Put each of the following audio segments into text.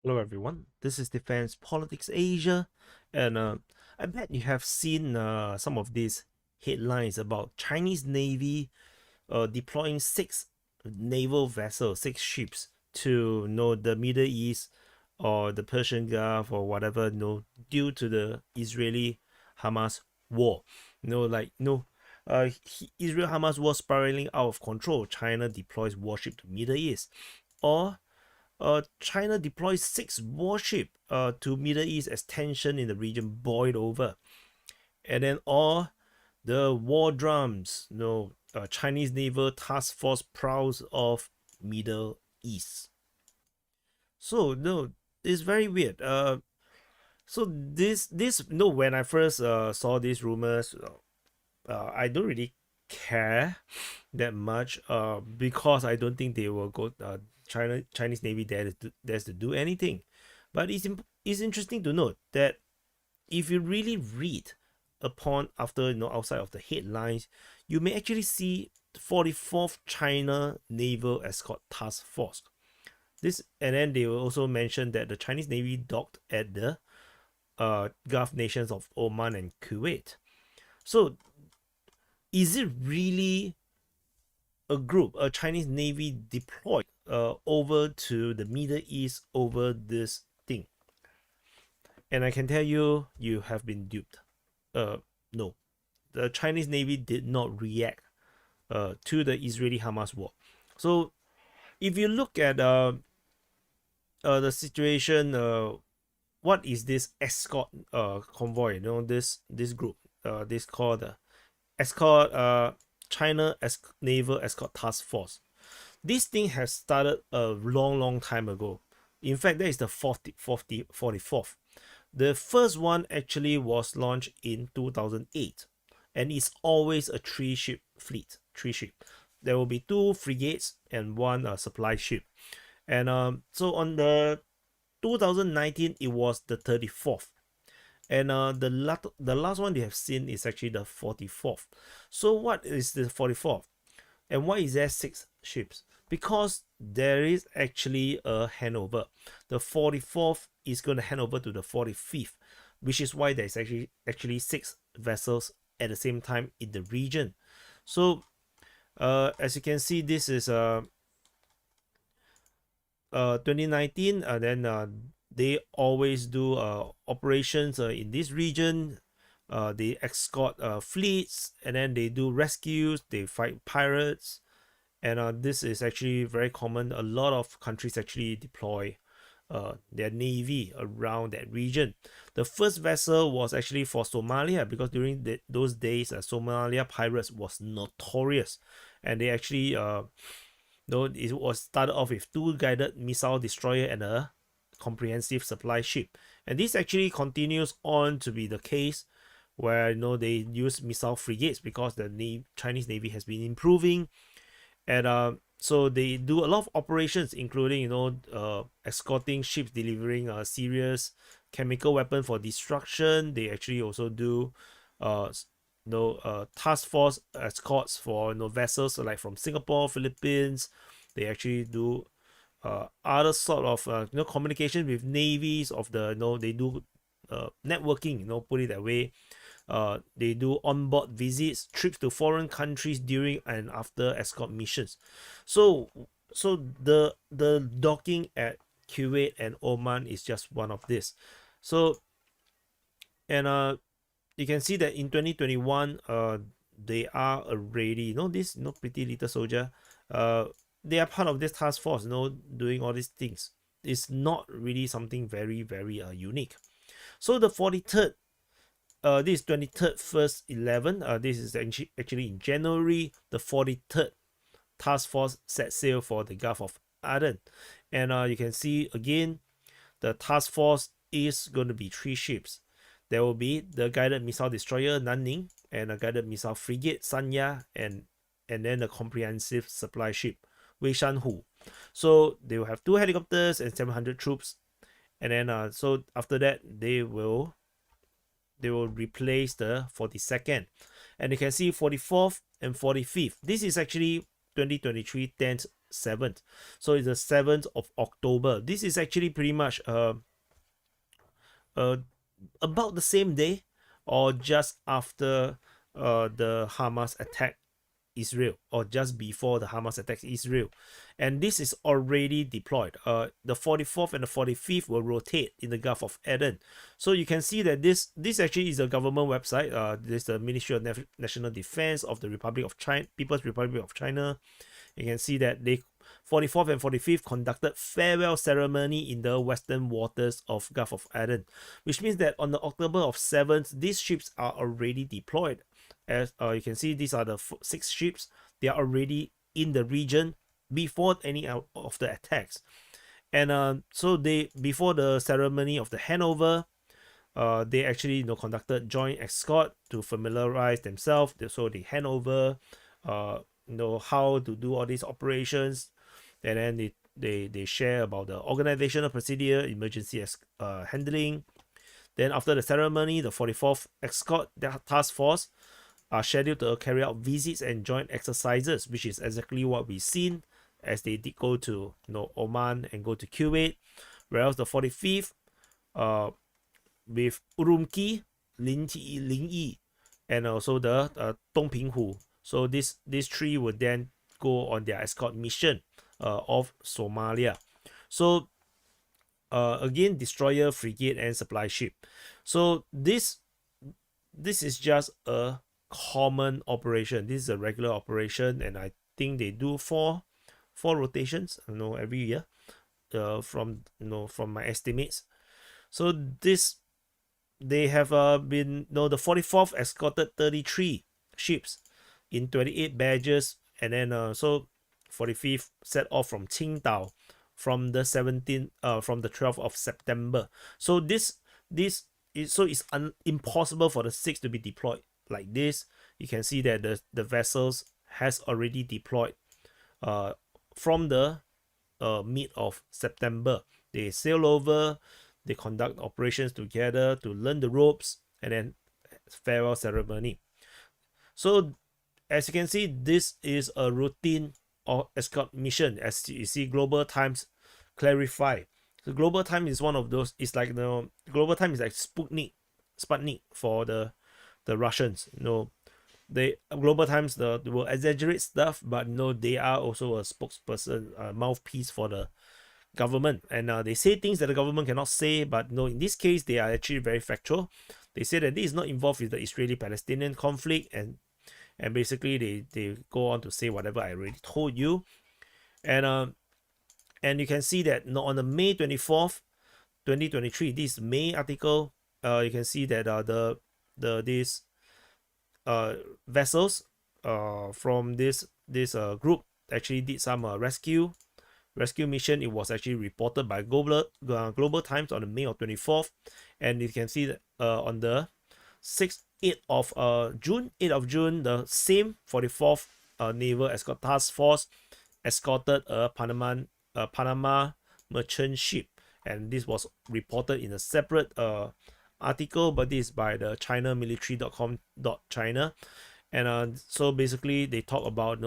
Hello, everyone. This is Defense Politics Asia, and I bet you have seen some of these headlines about Chinese Navy deploying six naval vessels, six ships to the Middle East or the Persian Gulf or whatever, due to the Israeli-Hamas war. Israel-Hamas war spiraling out of control. China deploys warship to Middle East, or China deploys six warship to Middle East as tension in the region boiled over, and then all the war drums. Chinese naval task force prowls of Middle East. So no, it's very weird. So this no, when I first saw these rumors, I don't really care that much. Because I don't think they will go. Chinese Navy dares to do anything, but it's interesting to note that if you really read upon after outside of the headlines, you may actually see 44th China Naval Escort Task Force. This, and then they will also mention that the Chinese Navy docked at the Gulf nations of Oman and Kuwait. So is it really a Chinese Navy deployed over to the Middle East over this thing? And I can tell you, you have been duped. No, the Chinese Navy did not react to the Israeli-Hamas war. So if you look at the situation, what is this escort convoy? This group, this called the escort China Naval Escort Task Force. This thing has started a long time ago. In fact, that is the 44th. The first one actually was launched in 2008, and it's always a three-ship fleet. Three ship. There will be two frigates and one supply ship. And so on the 2019, it was the 34th. And the last one they have seen is actually the 44th. So what is the 44th? And why is there six ships? Because there is actually a handover. The 44th is going to hand over to the 45th, which is why there's actually six vessels at the same time in the region. So as you can see, this is 2019. Then they always do operations in this region. They escort fleets, and then they do rescues. They fight pirates, and this is actually very common. A lot of countries actually deploy their navy around that region. The first vessel was actually for Somalia, because during those days, Somalia pirates was notorious, and they actually it was started off with two guided missile destroyer and a comprehensive supply ship, and this actually continues on to be the case where they use missile frigates because the Chinese Navy has been improving, and so they do a lot of operations, including escorting ships delivering serious chemical weapon for destruction. They actually also do task force escorts for vessels like from Singapore, Philippines. They actually do other sort of communication with navies of the they do networking, put it that way. They do onboard visits, trips to foreign countries during and after escort missions. So the docking at Kuwait and Oman is just one of this. So, and you can see that in 2021 they are already this pretty little soldier, they are part of this task force, doing all these things. It's not really something very unique. So the 43rd, this is 23rd first 11, this is actually in January. The 43rd task force set sail for the Gulf of Aden, and you can see again the task force is going to be three ships. There will be the guided missile destroyer Nanning, and a guided missile frigate Sanya, and then a comprehensive supply ship Weishanhu. So they will have two helicopters and 700 troops, and then so after that they will replace the 42nd, and you can see 44th and 45th. This is actually 2023 10th 7th. So it's the 7th of October. This is actually pretty much about the same day or just after the Hamas attack Israel, or just before the Hamas attacks Israel. And this is already deployed. The 44th and the 45th will rotate in the Gulf of Aden. So you can see that this actually is a government website. This is the Ministry of National Defense of the Republic of China, People's Republic of China. You can see that they 44th and 45th conducted farewell ceremony in the western waters of Gulf of Aden, which means that on the October of 7th, these ships are already deployed. As you can see, these are the 6 ships. They are already in the region before any of the attacks. And so they, before the ceremony of the handover, they actually conducted joint escort to familiarize themselves. So they hand over how to do all these operations, and then they share about the organizational procedure, emergency handling. Then after the ceremony, the 44th Escort Task Force are scheduled to carry out visits and joint exercises, which is exactly what we've seen as they did go to Oman and go to Kuwait. Whereas the 45th with Urumqi, Linyi, and also the Dongpinghu. So these 3 would then go on their escort mission of Somalia. So again, destroyer, frigate, and supply ship. So this is just a common operation. This is a regular operation, and I think they do four rotations every year, from my estimates. So they have been the 44th escorted 33 ships in 28 badges, and then so 45th set off from Qingdao from the 12th of September. So it's impossible for the 6 to be deployed like this. You can see that the vessels has already deployed from the mid of September. They sail over, they conduct operations together to learn the ropes, and then farewell ceremony. So as you can see, this is a routine or escort mission. As you see, Global Times clarify. So Global Times is one of those. It's like Global Times is like Sputnik for the Russians. Global Times will exaggerate stuff, but they are also a spokesperson, a mouthpiece for the government, and they say things that the government cannot say. But in this case, they are actually very factual. They say that this is not involved with the Israeli-Palestinian conflict, and basically they go on to say whatever I already told you. And you can see that on the May 24th, 2023, this May article, you can see that these vessels from this group actually did some rescue mission. It was actually reported by Global Times on the May of 24th, and you can see that on the 8th of June, the same 44th Naval Escort Task Force escorted a Panama merchant ship, and this was reported in a separate article, but this is by the ChinaMilitary.com.China. And so basically they talk about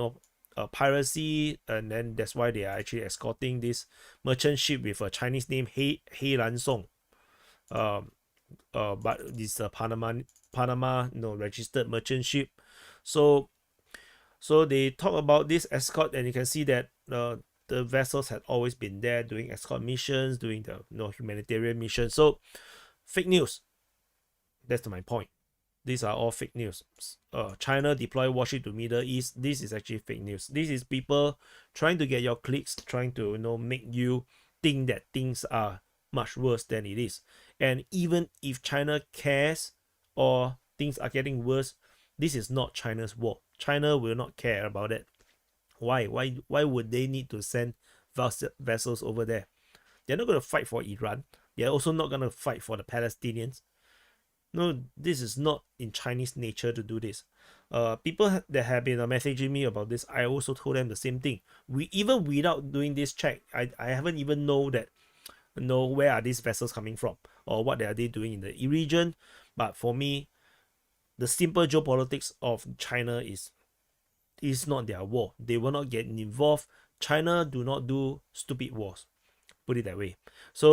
piracy, and then that's why they are actually escorting this merchant ship with a Chinese name, Heilan Song. But this Panama registered merchant ship. So they talk about this escort, and you can see that the vessels had always been there doing escort missions, doing the humanitarian mission. So fake news. That's my point. These are all fake news. China deploy warship to Middle East. This is actually fake news. This is people trying to get your clicks, trying to make you think that things are much worse than it is. And even if China cares or things are getting worse, this is not China's war. China will not care about it. Why would they need to send vessels over there? They're not going to fight for Iran. They're also not going to fight for the Palestinians. No, this is not in Chinese nature to do this. People that have been messaging me about this, I also told them the same thing. Even without doing this check, I haven't even know where are these vessels coming from or what are they doing in the region. But for me, the simple geopolitics of China is not their war. They will not get involved. China do not do stupid wars. Put it that way. So